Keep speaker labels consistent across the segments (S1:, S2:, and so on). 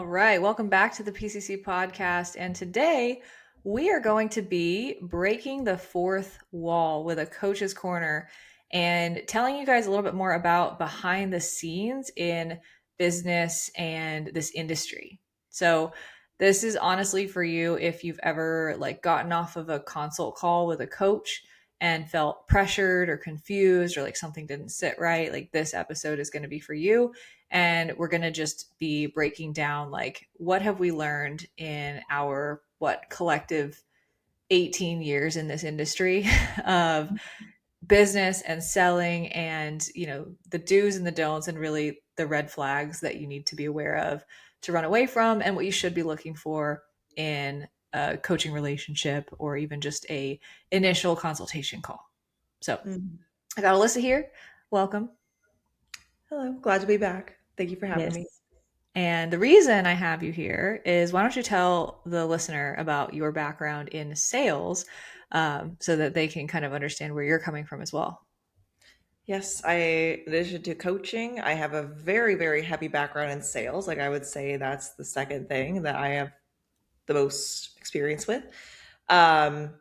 S1: right, welcome back to the PCC podcast. And today we are going to be breaking the fourth wall with a coach's corner and telling you guys a little bit more about behind the scenes in business and this industry. So, this is honestly for you if you've ever gotten off of a consult call with a coach and felt pressured or confused or like something didn't sit right. Like this episode is going to be for you, and we're going to just be breaking down like what have we learned in our collective 18 years in this industry of business and selling, and the do's and the don'ts, and really the red flags that you need to be aware of to run away from, and what you should be looking for in a coaching relationship or even just a initial consultation call. So I got Alyssa here. Welcome.
S2: Hello, glad to be back. Thank you for having
S1: Yes.
S2: me.
S1: And the reason I have you here is why don't you tell the listener about your background in sales, so that they can kind of understand where you're coming from as well.
S2: Yes, in addition to coaching, I have a very, very heavy background in sales. Like I would say that's the second thing that I have the most experience with. Um,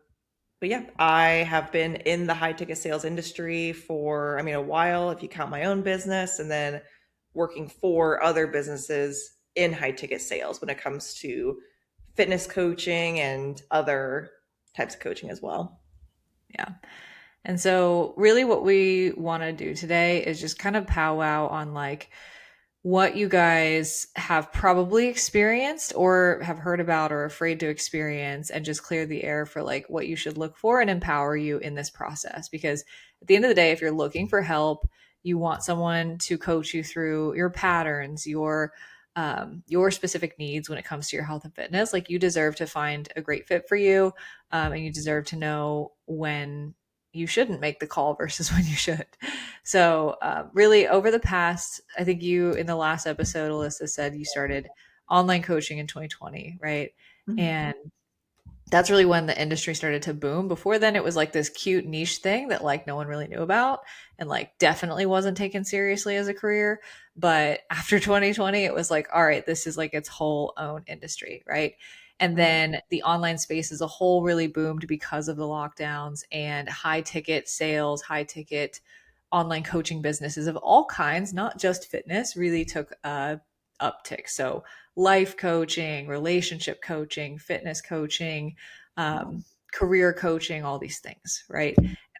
S2: but yeah, I have been in the high ticket sales industry for, a while, if you count my own business, and then working for other businesses in high ticket sales when it comes to fitness coaching and other types of coaching as well.
S1: Yeah. And so really what we want to do today is just kind of powwow on like what you guys have probably experienced or have heard about or afraid to experience, and just clear the air for like what you should look for and empower you in this process. Because at the end of the day, if you're looking for help, you want someone to coach you through your patterns, your specific needs when it comes to your health and fitness. Like you deserve to find a great fit for you, and you deserve to know when you shouldn't make the call versus when you should. So, really, over the past, I think you in the last episode, Alyssa said you started online coaching in 2020, right?
S2: Mhm.
S1: And that's really when the industry started to boom. Before then, it was like this cute niche thing that like no one really knew about, and like definitely wasn't taken seriously as a career. But after 2020, it was like, all right, this is like its whole own industry, right? And
S2: Right.
S1: then the online space as a whole really boomed because of the lockdowns, and high ticket sales, high ticket online coaching businesses of all kinds, not just fitness, really took a uptick. So life coaching, relationship coaching, fitness coaching, career coaching, all these things, right?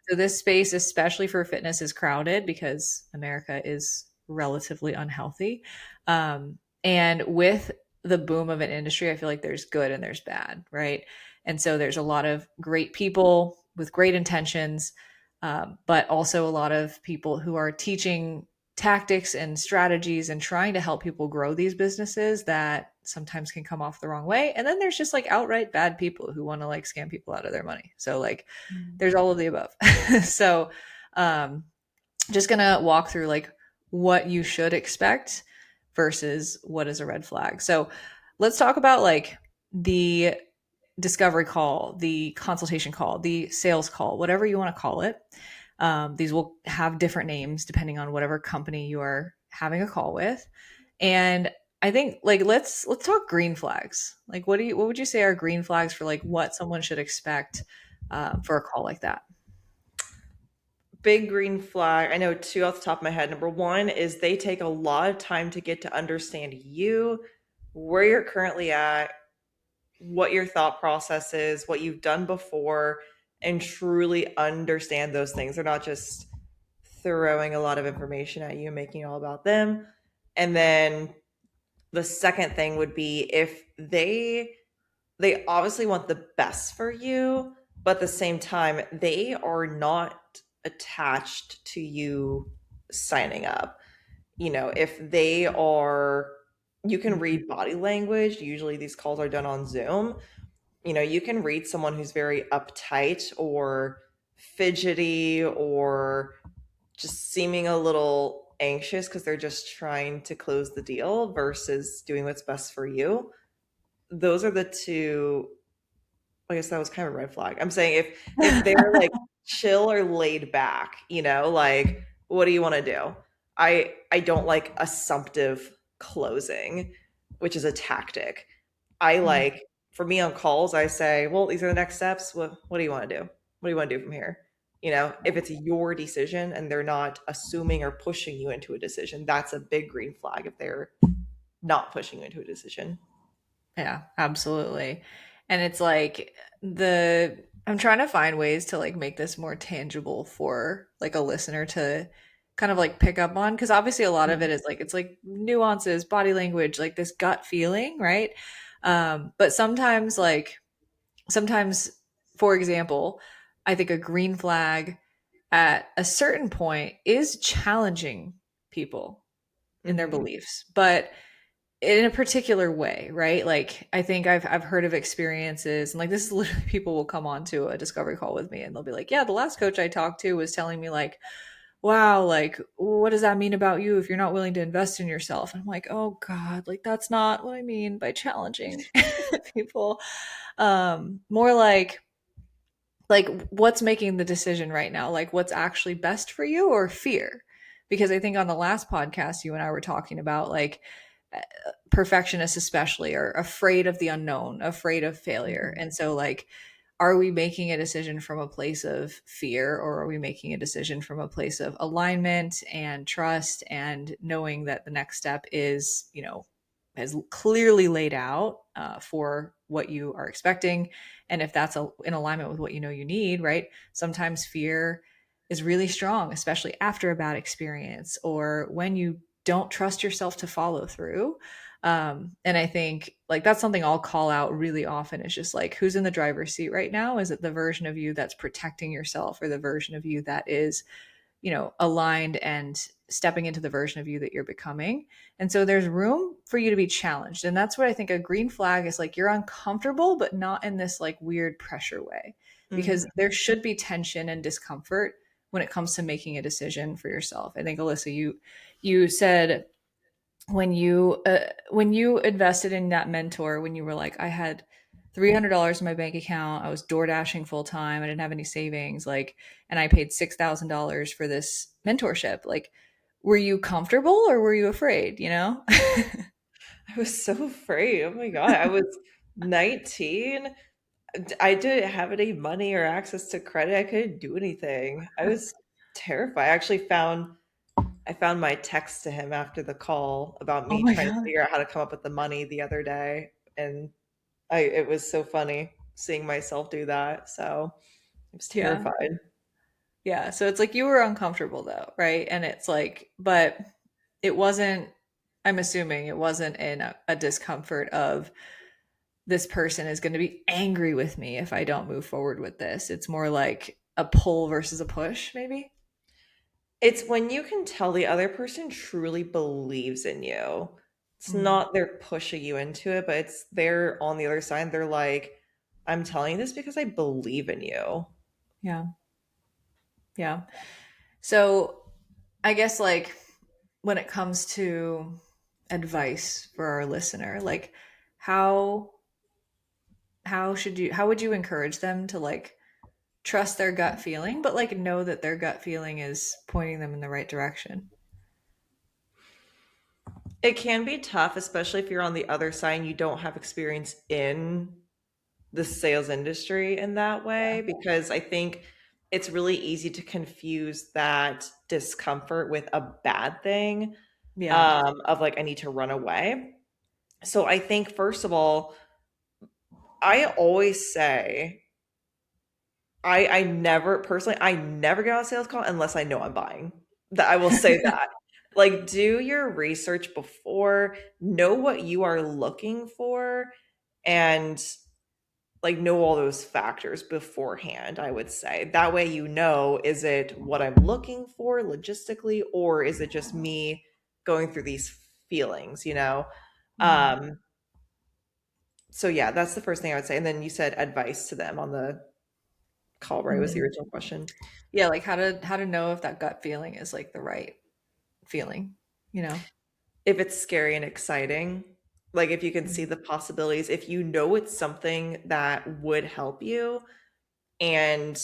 S1: So this space, especially for fitness, is crowded because America is relatively unhealthy. And with the boom of an industry, I feel like there's good and there's bad, right? And so there's a lot of great people with great intentions, but also a lot of people who are teaching tactics and strategies and trying to help people grow these businesses that sometimes can come off the wrong way. And then there's just like outright bad people who want to like scam people out of their money. So like there's all of the above. So um just gonna walk through like what you should expect versus what is a red flag. So let's talk about like the discovery call, the consultation call, the sales call, whatever you want to call it. These will have different names depending on whatever company you are having a call with. And I think like let's talk green flags. Like what would you say are green flags for like what someone should expect for a call like that?
S2: Big green flag. I know two off the top of my head. Number one is they take a lot of time to get to understand you, where you're currently at, what your thought process is, what you've done before, and truly understand those things. They're not just throwing a lot of information at you and making it all about them. And then the second thing would be if they obviously want the best for you, but at the same time, they are not attached to you signing up. If they are, you can
S1: Mhm.
S2: read body language. Usually these calls are done on Zoom. You can read someone who's very uptight or fidgety or just seeming a little anxious because they're just trying to close the deal versus doing what's best for you. Those are the two. I guess that was kind of a red flag. I'm saying if they're like chill or laid back, like what do you want to do? I don't like assumptive closing. which is a tactic. I
S1: Mhm.
S2: like, for me on calls, I say, well, these are the next steps. What do you want to do? What do you want to do from here? You know, if it's your decision and they're not assuming or pushing you into a decision, that's a big green flag if they're not pushing you into a decision.
S1: Yeah, absolutely. And it's like I'm trying to find ways to like make this more tangible for like a listener to kind of like pick up on, because obviously a lot of it
S2: Mhm.
S1: is like it's like nuances, body language, like this gut feeling, right? But sometimes for example, I think a green flag at a certain point is challenging people in their
S2: Mhm.
S1: beliefs, but in a particular way, right? Like I think I've heard of experiences, and like this is literally people will come on to a discovery call with me and they'll be like, "Yeah, the last coach I talked to was telling me like, wow, like what does that mean about you if you're not willing to invest in yourself?" And I'm like, "Oh god, like that's not what I mean by challenging people." More like what's making the decision right now, like what's actually best for you, or fear. Because I think on the last podcast you and I were talking about like uh, perfectionists especially are afraid of the unknown, afraid of failure.
S2: Mhm.
S1: And so like, are we making a decision from a place of fear, or are we making a decision from a place of alignment and trust and knowing that the next step is, has clearly laid out for what you are expecting, and if that's in alignment with what you know you need, right? Sometimes fear is really strong, especially after a bad experience or when you don't trust yourself to follow through. And I think like that's something I'll call out really often, is just like, who's in the driver's seat right now? Is it the version of you that's protecting yourself, or the version of you that is, aligned and stepping into the version of you that you're becoming? And so there's room for you to be challenged. And that's what I think a green flag is, like you're uncomfortable, but not in this like weird pressure way, because
S2: Mhm.
S1: there should be tension and discomfort when it comes to making a decision for yourself. I think Alyssa, you said when you invested in that mentor, when you were like, I had $300 in my bank account, I was door dashing full time, I didn't have any savings, like, and I paid $6,000 for this mentorship. Like, were you comfortable or were you afraid?
S2: I was so afraid. Oh my God. I was 19. I didn't have any money or access to credit. I couldn't do anything. I was terrified. I found my text to him after the call about
S1: Oh
S2: me
S1: my
S2: trying to
S1: god.
S2: figure out how to come up with the money the other day. And it was so funny seeing myself do that. So I was
S1: Yeah.
S2: terrified.
S1: Yeah. So it's like you were uncomfortable though, right? And it's like, but it wasn't, I'm assuming it wasn't in a discomfort of, this person is going to be angry with me if I don't move forward with this. It's more like a pull versus a push, maybe.
S2: It's when you can tell the other person truly believes in you. It's
S1: Mm,
S2: not they're pushing you into it, but it's they're on the other side. They're like, I'm telling you this because I believe in you.
S1: yeah. Yeah. So I guess like when it comes to advice for our listener, like how how would you encourage them to like trust their gut feeling, but like know that their gut feeling is pointing them in the right direction?
S2: It can be tough, especially if you're on the other side and you don't have experience in the sales industry in that way, because I think it's really easy to confuse that discomfort with a bad thing,
S1: Yeah.
S2: of like, I need to run away. So I think, first of all, I always say, I never personally, I never get on a sales call unless I know I'm buying. That I will say that. Like, do your research before, know what you are looking for, and like know all those factors beforehand, I would say. That way you know, is it what I'm looking for logistically, or is it just me going through these feelings, you know?
S1: Mhm.
S2: Um, so yeah, that's the first thing I would say. And then you said advice to them on the call, right? Was the
S1: Mhm.
S2: original question.
S1: Yeah, like how to know if that gut feeling is like the right feeling, you know?
S2: If it's scary and exciting, like if you can see
S1: Mhm.
S2: the possibilities, if you know it's something that would help you, and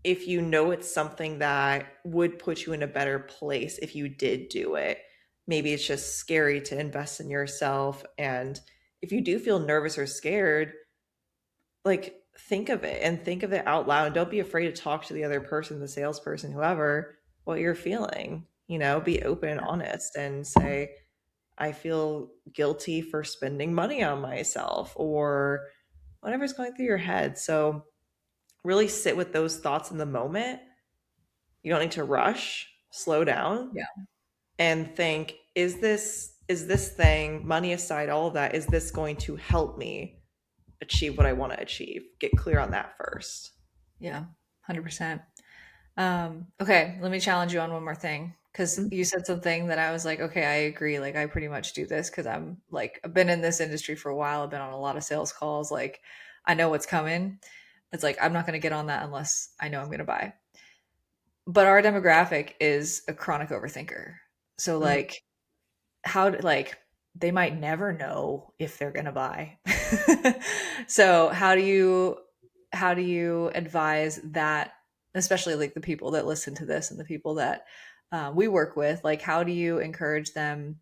S2: if you know it's something that would put you in a better place if you did do it, maybe it's just scary to invest in yourself. And if you do feel nervous or scared, like think of it and think of it out loud. And don't be afraid to talk to the other person, the salesperson, whoever, what you're feeling. Be open and honest and say, I feel guilty for spending money on myself or whatever's going through your head. So really sit with those thoughts in the moment. You don't need to rush, slow down
S1: Yeah.
S2: and think, is this thing, money aside, all of that, is this going to help me achieve what I want to achieve? Get clear on that first.
S1: Yeah. 100%. Okay, let me challenge you on one more thing because
S2: Mhm.
S1: you said something that I was like, okay, I agree. Like, I pretty much do this because I've been in this industry for a while. I've been on a lot of sales calls. Like, I know what's coming. It's like, I'm not going to get on that unless I know I'm going to buy. But our demographic is a chronic overthinker. So,
S2: Mhm.
S1: like, they might never know if they're going to buy. So, how do you advise that, especially like the people that listen to this and the people that we work with, like how do you encourage them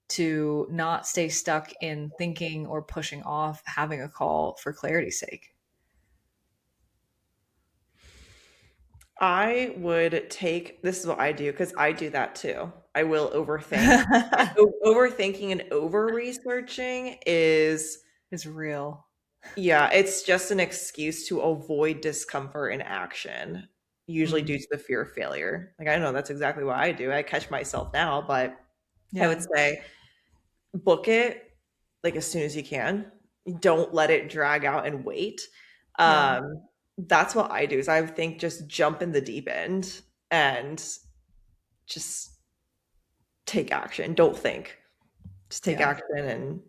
S1: to not stay stuck in thinking or pushing off having a call for clarity's sake?
S2: I would take this is what I do because I do that too. I will overthink. And overthinking and over researching is,
S1: It's real.
S2: yeah, it's just an excuse to avoid discomfort and action, usually
S1: Mm,
S2: due to the fear of failure. Like, I know that's exactly what I do. I catch myself now, but I would
S1: yeah,
S2: say book it like as soon as you can. Don't let it drag out and wait.
S1: yeah,
S2: That's what I do is I think just jump in the deep end and just take action. Don't think. Just take
S1: yeah.
S2: action and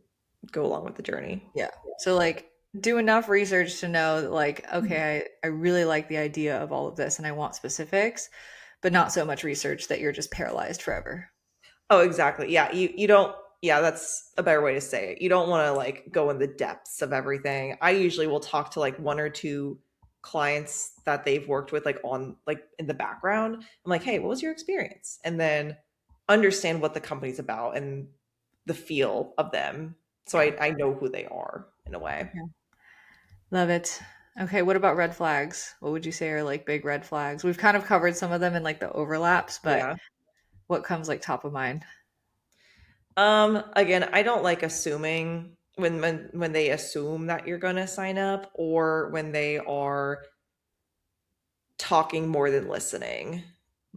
S2: go along with the journey.
S1: Yeah. So like do enough research to know that like, okay, I really like the idea of all of this and I want specifics, but not so much research that you're just paralyzed forever.
S2: Oh, exactly. Yeah, you don't, yeah, that's a better way to say it. You don't want to like go in the depths of everything. I usually will talk to like one or two clients that they've worked with like on like in the background. I'm like, "Hey, what was your experience?" And then understand what the company's about and the feel of them. So
S1: Yeah.
S2: I know who they are in a way.
S1: Yeah. Love it. Okay, what about red flags? What would you say are like big red flags? We've kind of covered some of them in like the overlaps, but
S2: Yeah.
S1: what comes like top of mind?
S2: Again, I don't like assuming when they assume that you're going to sign up or when they are talking more than listening.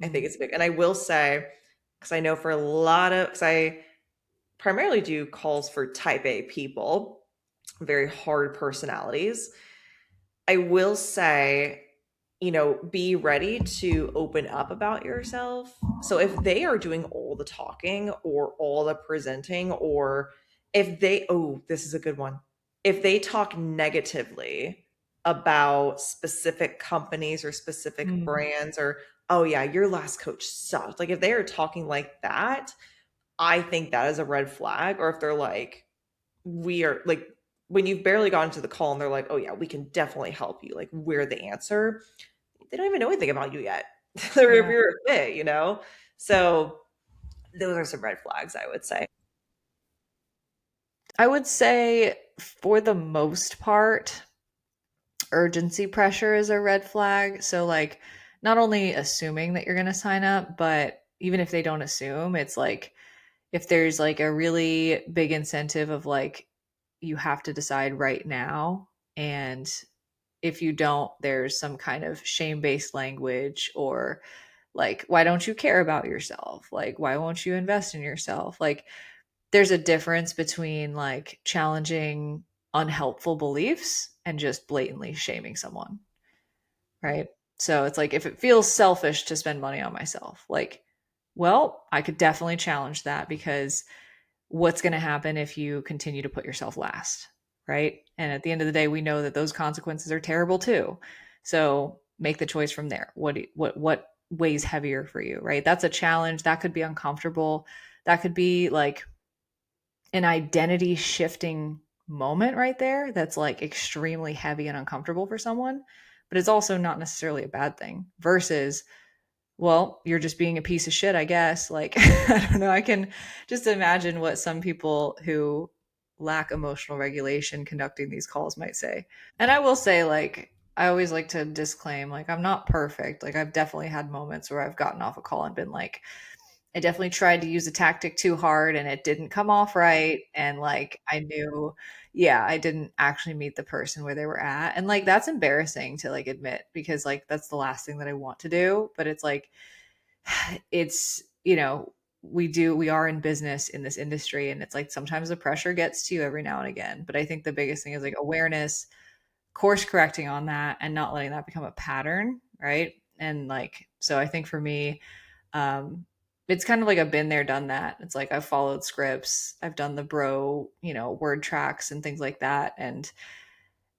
S2: I think
S1: Mm,
S2: it's big. And I will say, because I know for a lot of, because I primarily do calls for type A people, very hard personalities. I will say, be ready to open up about yourself. So if they are doing all the talking or all the presenting, or if they, oh, this is a good one. If they talk negatively about specific companies or specific
S1: mm,
S2: brands, or, oh, yeah, your last coach sucked. Like if they are talking like that, I think that is a red flag. Or if they're like, we are like, when you've barely gotten to the call and they're like, oh, yeah, we can definitely help you. Like, we're the answer. They don't even know anything about you yet. They're if
S1: yeah.
S2: you're a fit. So those are some red flags, I would say.
S1: I would say for the most part, urgency pressure is a red flag. So like not only assuming that you're going to sign up, but even if they don't assume, it's like if there's like a really big incentive of like you have to decide right now and if you don't there's some kind of shame-based language or like why don't you care about yourself? Like why won't you invest in yourself? Like there's a difference between like challenging unhelpful beliefs and just blatantly shaming someone, right? So it's like if it feels selfish to spend money on myself, like, well, I could definitely challenge that because what's going to happen if you continue to put yourself last, right? And at the end of the day, we know that those consequences are terrible too. So make the choice from there. What weighs heavier for you, right? That's a challenge. That could be uncomfortable. That could be like an identity shifting moment right there that's like extremely heavy and uncomfortable for someone, but it's also not necessarily a bad thing versus well, you're just being a piece of shit, I guess. Like, I don't know. I can just imagine what some people who lack emotional regulation conducting these calls might say. And I will say, like, I always like to disclaim, like, I'm not perfect. Like, I've definitely had moments where I've gotten off a call and been like, I definitely tried to use a tactic too hard and it didn't come off right. And like, I knew, yeah, I didn't actually meet the person where they were at. And like, that's embarrassing to like admit because like, that's the last thing that I want to do. But it's like, it's, we are in business in this industry. And it's like, sometimes the pressure gets to you every now and again. But I think the biggest thing is like awareness, course correcting on that, and not letting that become a pattern. Right. And like, so I think for me, um, it's kind of like I've been there, done that. It's like I've followed scripts, I've done the bro, word tracks and things like that. And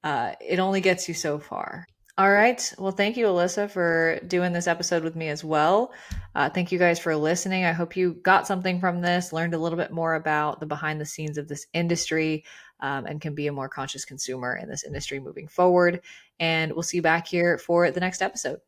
S1: it only gets you so far. All right. Well, thank you, Alyssa, for doing this episode with me as well. Thank you guys for listening. I hope you got something from this, learned a little bit more about the behind the scenes of this industry, and can be a more conscious consumer in this industry moving forward. And we'll see you back here for the next episode.